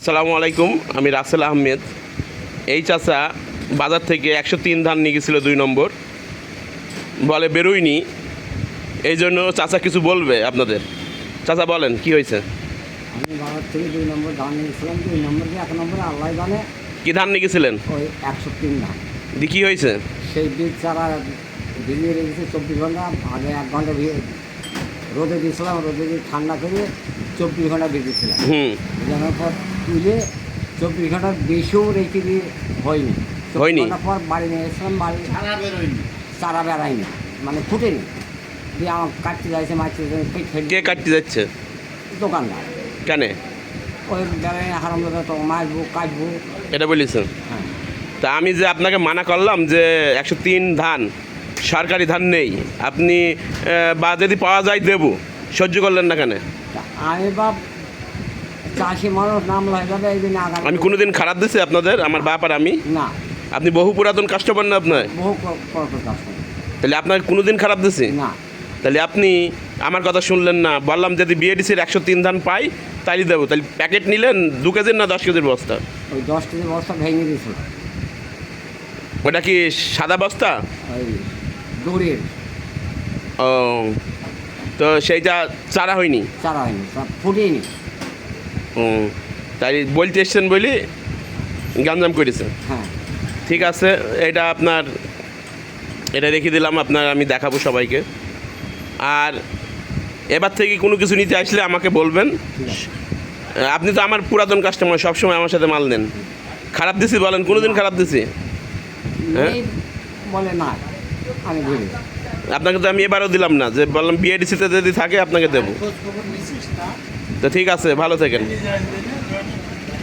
আসসালামু আলাইকুম, আমি রাসেল আহমেদ। এই চাচা বাজার থেকে 103 ধান নিয়ে গেছিলো 2 নম্বর, বলে বেরোয়নি। এই জন্য চাচা কিছু বলবে আপনাদের। চাচা বলেন কি হয়েছে। আমি বাজার থেকে 2 নম্বর ধান নিয়েছিলাম। 2 নম্বরে 1 নম্বরে আল্লাহ জানে কি ধান নিয়ে গেছিলেন? ওই 103 ধান। দি কী হয়েছে? সেই বীজ চারা ভিজিয়ে রেখেছে 24 ঘন্টা আগে। 1 ঘন্টা রোদে দিয়েছিলাম, রোদে দিয়ে ঠান্ডা করে 24 ঘন্টা ভিজেছিলাম। ভিজানোর পর তুলে 24 ঘন্টার বেশিও রেখে দিয়ে হয়নি। 24 ঘন্টা পর বাড়ি নিয়ে এসেছিলাম। বাড়ি চারা বেড়ায়নি, মানে ফুটেনি। দিয়ে আমার কাটতে যাচ্ছে, মাছতে কে কাটতে যাচ্ছে? দোকানদার। কেন? ওই বেড়ায় হারাম দাদা তো মাছবো কাটবো এটা বলেছেন। হ্যাঁ। তা আমি যে আপনাকে মানা করলাম যে 103 ধান সরকারি ধান নেই, আপনি বা যদি পাওয়া যায় দেবো, সহ্য করলেন না কেন? আমি বাপ চাষি মানুষ নাম হয়ে যাবে এই দিন আগামী। আমি কোনোদিন খারাপ দিছি আপনাদের? আমার বাপ আর আমি? না। আপনি বহু পুরাতন কাস্টমার না আপনার? বহু কত কাস্টমার। তাহলে আপনার কোনোদিন খারাপ দিছি না। তাহলে আপনি আমার কথা শুনলেন না। বললাম যদি বিএডিসির 103 ধান পাই তাইলে দেবো। তাহলে প্যাকেট নিলেন 2 কেজির না 10 কেজির বস্তা? ওই 10 কেজি বস্তা ভেঙে দিয়েছিল। ওটা কি সাদা বস্তা? ওই দড়ির ও, তো সেইটা চারা হয়নি? চারা হয়নি, সব ফুটেনি। ও, তাই বলতে এসছেন বলি গামজাম করেছে। হ্যাঁ। ঠিক আছে, এটা আপনার, এটা রেখে দিলাম আপনার, আমি দেখাবো সবাইকে। আর এবার থেকে কোনো কিছু নিতে আসলে আমাকে বলবেন। আপনি তো আমার পুরাতন কাস্টমার, সবসময় আমার সাথে মাল নেন। খারাপ দিছি বলেন? কোনোদিন খারাপ দিছি? হ্যাঁ, এই বলে না, আমি বলি আপনাকে তো আমি এবারও দিলাম না, যে বললাম বিএডিসিতে যদি থাকে আপনাকে দেবো। তো ঠিক আছে, ভালো থাকেন।